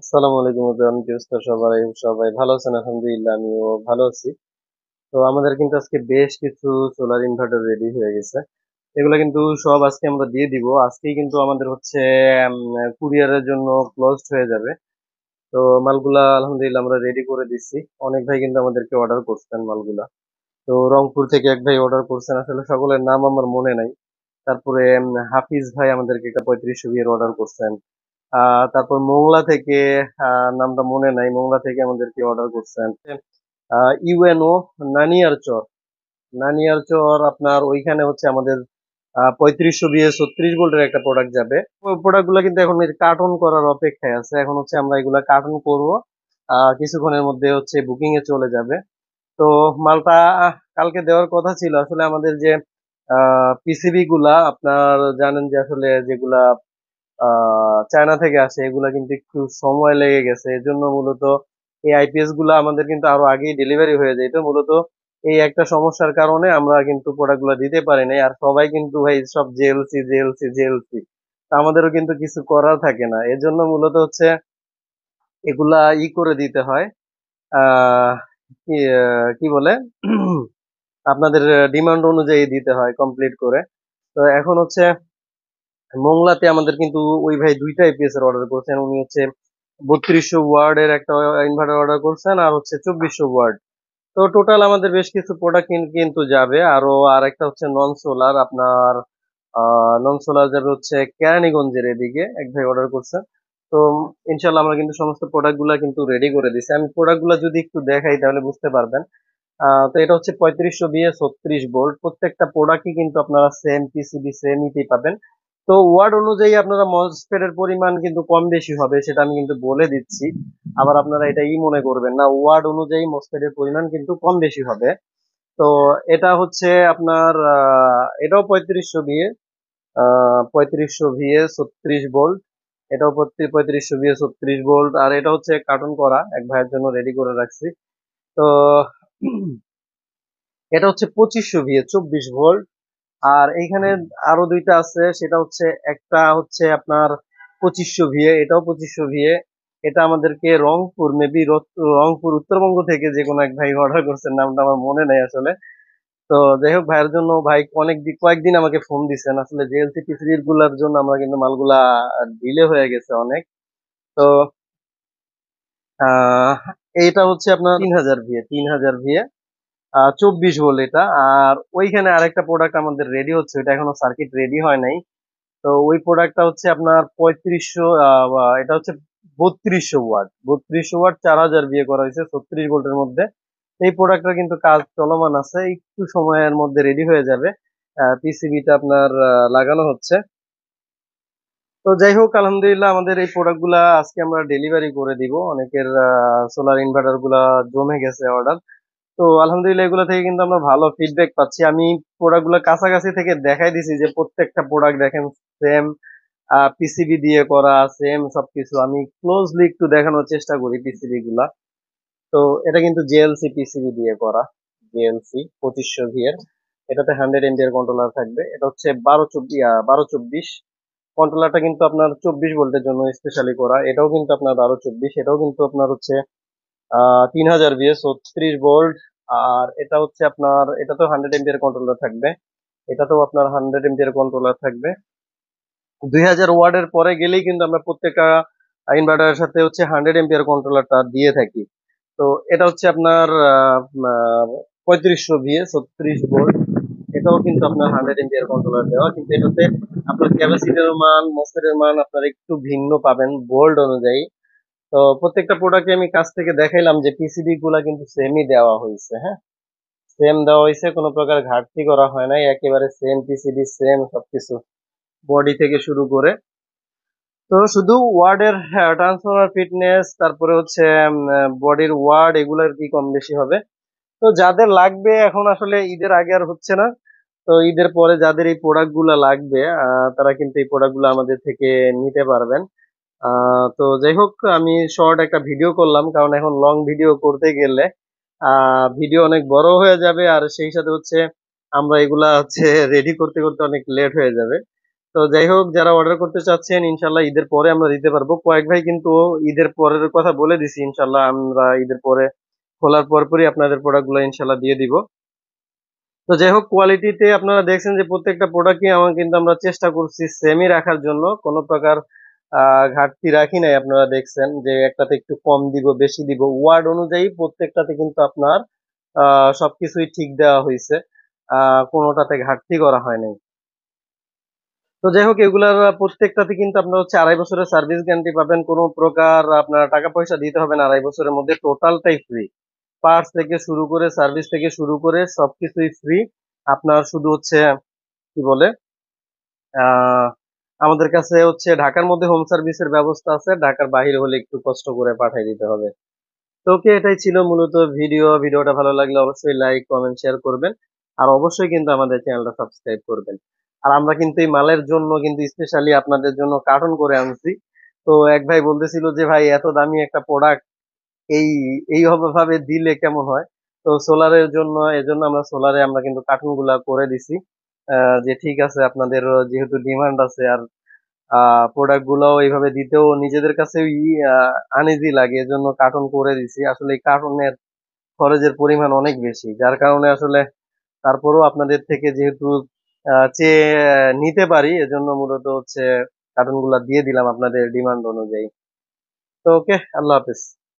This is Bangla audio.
আসসালামু আলাইকুম এভরিওয়ান, কি অবস্থা সবাই? সবাই ভালো আছেন? আলহামদুলিল্লাহ, আমিও ভালো আছি। তো আমাদের কিন্তু আজকে বেশ কিছু সোলার ইনভার্টার রেডি হয়ে গেছে। এগুলো কিন্তু সব আজকে আমরা দিয়ে দিব। আজকেই কিন্তু আমাদের হচ্ছে কুরিয়ারের জন্য ক্লোজড হয়ে যাবে। তো মালগুলা আলহামদুলিল্লাহ আমরা রেডি করে দিচ্ছি। অনেক ভাই কিন্তু আমাদেরকে অর্ডার করছেন মালগুলা। তো রংপুর থেকে এক ভাই অর্ডার করছেন, আসলে সকলের নাম আমার মনে নাই। তারপরে হাফিজ ভাই আমাদেরকে একটা 3500 বিয়ের অর্ডার করছেন। তারপর মোংলা থেকে নামটা মনে নাই, মোংলা থেকে আমাদেরকে অর্ডার করছেন। ইউএনও নানিয়ারচর, নানিয়ারচর আপনার ওইখানে হচ্ছে আমাদের 3500 বিএ 36 ভোল্টের একটা প্রোডাক্ট যাবে। ওই প্রোডাক্ট গুলো কিন্তু এখন কার্টন করার অপেক্ষায় আছে। এখন হচ্ছে আমরা এগুলা কার্টন করব, কিছুক্ষণের মধ্যে হচ্ছে বুকিং এ চলে যাবে। তো মালটা কালকে দেওয়ার কথা ছিল। আসলে আমাদের যে পিসিবি গুলা আপনার জানেন যে আসলে যেগুলা চায়না থেকে আসে এগুলা কিন্তু একটু সময় লেগে গেছে। এর জন্য মূলত এই আইপিএস গুলা আমাদের কিন্তু আরো আগেই ডেলিভারি হয়ে যেত। মূলত এই একটা সমস্যার কারণে আমরা কিন্তু প্রোডাক্ট গুলা দিতে পারি নাই। আর সবাই কিন্তু ভাই সব জেএলসি জেএলসি জেএলসি, আমাদেরও কিন্তু কিছু করার থাকে না। এর জন্য মূলত হচ্ছে এগুলা করে দিতে হয়। আহ কি বলে আপনাদের ডিমান্ড অনুযায়ী দিতে হয় কমপ্লিট করে। তো এখন হচ্ছে মোংলাতে আমাদের কিন্তু ওই ভাই দুইটা আইপিএস এর অর্ডার করছেন। উনি হচ্ছে 3200 ওয়ার্ডের একটা ইনভার্টার অর্ডার করছেন, আর হচ্ছে 2400 ওয়ার্ড। তো টোটাল আমাদের বেশ কিছু প্রোডাক্ট কিন্তু যাবে। আরো আর একটা হচ্ছে নন সোলার আপনার, নন সোলার যাবে হচ্ছে কেরানীগঞ্জের এদিকে এক ভাই অর্ডার করছে। তো ইনশাল্লাহ আমরা কিন্তু সমস্ত প্রোডাক্ট গুলা কিন্তু রেডি করে দিছি। আমি প্রোডাক্ট গুলা যদি একটু দেখাই তাহলে বুঝতে পারবেন। তো এটা হচ্ছে 3500 বিএ 36 ভোল্ট। প্রত্যেকটা প্রোডাক্টই কিন্তু আপনারা সেম পিসিবি সেম ইতেই পাবেন। তো ওয়ার্ড অনুযায়ী আপনারা মসফেট এর পরিমাণ কিন্তু কম বেশি হবে, সেটা আমি কিন্তু বলে দিচ্ছি। আবার আপনারা এটা মনে করবেন না, ওয়ার্ড অনুযায়ী মসফেট এর পরিমাণ কিন্তু কম বেশি হবে। তো এটা হচ্ছে আপনার এটাও 3500 বিএ, 3500 ভিএ 36 ভোল্ট। এটাও 3500 ভিএ 36 ভোল্ট। আর এটা হচ্ছে কার্টন করা, এক ভাইয়ের জন্য রেডি করে রাখছি। তো এটা হচ্ছে 2500 ভিএ 24 ভোল্ট। আর এইখানে আরো দুইটা আছে, সেটা হচ্ছে একটা হচ্ছে আপনার 2500 ভিএ, এটাও 2500 ভিএ। এটা আমাদেরকে রংপুর মেবি রংপুর উত্তরবঙ্গ থেকে যে কোনো এক ভাই অর্ডার করছেন, নামটা আমার মনে নেই আসলে। তো যাই হোক, ভাইয়ের জন্য ভাই কয়েকদিন আমাকে ফোন দিচ্ছেন। আসলে জেএলসি পিসিবি গুলার জন্য আমরা কিন্তু মালগুলা ডিলে হয়ে গেছে অনেক। তো আহ এইটা হচ্ছে আপনার 3000 ভিএ, 3000 ভিএ 24 ভোল্ট এটা। আর ওইখানে আরেকটা প্রোডাক্ট আমাদের রেডি হচ্ছে, এটা এখনো সার্কিট রেডি হয় নাই। তো ওই প্রোডাক্টটা হচ্ছে আপনার 3500, এটা হচ্ছে 3200 ওয়াট, 3200 ওয়াট 4000 বিয়ে করা হয়েছে 36 ভোল্টের মধ্যে। এই প্রোডাক্টটা কিন্তু কাজ চলমান আছে, একটু সময়ের মধ্যে রেডি হয়ে যাবে। পিসিবিটা আপনার লাগানো হচ্ছে। তো যাই হোক, আলহামদুলিল্লাহ আমাদের এই প্রোডাক্ট গুলা আজকে আমরা ডেলিভারি করে দিব। অনেকের সোলার ইনভার্টার গুলা জমে গেছে অর্ডার। তো আলহামদুলিল্লাহ এগুলো থেকে কিন্তু আমরা ভালো ফিডব্যাক পাচ্ছি। আমি প্রোডাক্ট গুলো কাছাকাছি থেকে দেখাই দিছি যে প্রত্যেকটা প্রোডাক্ট দেখেন সেম পিসিবি দিয়ে করা, সেম সবকিছু। আমি ক্লোজলি একটু দেখানোর চেষ্টা করি পিসিবি গুলা। তো এটা কিন্তু জেএলসি পিসিবি দিয়ে করা, জেএলসি 2500 ভি এর। এটাতে 100 এমপিয়ার কন্ট্রোলার থাকবে। এটা হচ্ছে 1224 কন্ট্রোলারটা কিন্তু আপনার 24 ভোল্টের জন্য স্পেশালি করা। এটাও কিন্তু আপনার 1224, এটাও কিন্তু আপনার হচ্ছে 3000 ভিএ 36 ভোল্ট। আর এটা হচ্ছে আপনার, এটাতেও 100 এমপিয়ার কন্ট্রোলার থাকবে। এটাতেও আপনার 100 এমপিয়ার কন্ট্রোলার থাকবে। 2000 ওয়ার্ডের পরে গেলেই কিন্তু আমরা প্রত্যেকটা ইনভার্টারের সাথে হচ্ছে 100 এমপিয়ার কন্ট্রোলারটা দিয়ে থাকি। তো এটা হচ্ছে আপনার 3500 ভিএ 36 ভোল্ট। এটাও কিন্তু আপনার 100 এমপিয়ার কন্ট্রোলার দেওয়া, কিন্তু এটাতে আপনার ক্যাপাসিটির মান মসফেটের মান আপনার একটু ভিন্ন পাবেন ভোল্ট অনুযায়ী। তো প্রত্যেকটা প্রোডাক্টে আমি কাছ থেকে দেখাইলাম যে পিসিবি গুলা কিন্তু সেমই দেওয়া হয়েছে। হ্যাঁ, সেম দেওয়া হয়েছে, কোনো প্রকার ঘাটতি করা হয় নাই, একেবারে সেম পিসিবি সেম সবকিছু, বডি থেকে শুরু করে। তো শুধু ওয়ার্ডের ট্রান্সফরমার ফিটনেস, তারপরে হচ্ছে বডির ওয়ার্ড, এগুলোর কি কম বেশি হবে। তো যাদের লাগবে, এখন আসলে ঈদের আগে আর হচ্ছে না। তো ঈদের পরে যাদের এই প্রোডাক্ট গুলা লাগবে তারা কিন্তু এই প্রোডাক্ট গুলো আমাদের থেকে নিতে পারবেন। তো যাই হোক, আমি শর্ট একটা ভিডিও করলাম, কারণ এখন লং ভিডিও করতে গেলে ভিডিও অনেক বড় হয়ে যাবে, আর সেই সাথে হচ্ছে আমরা এগুলা হচ্ছে রেডি করতে করতে অনেক লেট হয়ে যাবে। তো যাই হোক, যারা অর্ডার করতে চাচ্ছেন ইনশাল্লাহ ঈদের পরে আমরা দিতে পারবো। কয়েক ভাই কিন্তু ঈদের পরের কথা বলে দিছি, ইনশাল্লাহ আমরা ঈদের পরে খোলার পরপরই আপনাদের প্রোডাক্ট গুলো ইনশাল্লাহ দিয়ে দিব। তো যাই হোক, কোয়ালিটিতে আপনারা দেখছেন যে প্রত্যেকটা প্রোডাক্টই আমার কিন্তু আমরা চেষ্টা করছি সেমই রাখার জন্য, কোনো প্রকার ঘাটতি রাখি নাই। আপনারা দেখছেন যে একটাতে একটু কম দিব বেশি দিব, ওয়ার্ড অনুযায়ী প্রত্যেকটাতে কিন্তু আপনার সবকিছুই ঠিক দেওয়া হয়েছে, কোনোটাতে ঘাটতি করা হয় নাই। তো যাই হোক, এগুলার প্রত্যেকটাতে কিন্তু আপনার হচ্ছে 2.5 বছরের সার্ভিস গ্যারান্টি পাবেন, কোনো প্রকার আপনার টাকা পয়সা দিতে হবে না। 2.5 বছরের মধ্যে টোটালটাই ফ্রি, পার্টস থেকে শুরু করে সার্ভিস থেকে শুরু করে সবকিছুই ফ্রি। আপনার শুধু হচ্ছে কি বলে আহ আমাদের কাছে হচ্ছে ঢাকার মধ্যে হোম সার্ভিসের ব্যবস্থা আছে, ঢাকার বাইরে হলে একটু কষ্ট করে পাঠিয়ে দিতে হবে। তো ওকে, এটাই ছিল মূলত ভিডিওটা ভালো লাগলে অবশ্যই লাইক কমেন্ট শেয়ার করবেন, আর অবশ্যই কিন্তু আমাদের চ্যানেলটা সাবস্ক্রাইব করবেন। আর আমরা কিন্তু এই মালের জন্য কিন্তু স্পেশালি আপনাদের জন্য কার্টন করে আনছি। তো এক ভাই বলতেছিল যে ভাই এত দামি একটা প্রোডাক্ট এই এই ভাবে দিলে কেমন হয়। তো সোলারের জন্য, এজন্য আমরা সোলারে আমরা কিন্তু কার্টুন গুলা করে দিছি। যে ঠিক আছে, আপনাদের যেহেতু ডিমান্ড আছে, আর প্রোডাক্ট গুলাও এইভাবে দিতেও নিজেদের কাছে আনইজি লাগে, এজন্য কার্টুন করে দিছি। আসলে এই কার্টুনের খরচের পরিমাণ অনেক বেশি, যার কারণে আসলে তারপরেও আপনাদের থেকে যেহেতু চেয়ে নিতে পারি, এজন্য মূলত হচ্ছে কার্টুন গুলা দিয়ে দিলাম আপনাদের ডিমান্ড অনুযায়ী। তো ওকে, আল্লাহ হাফেজ।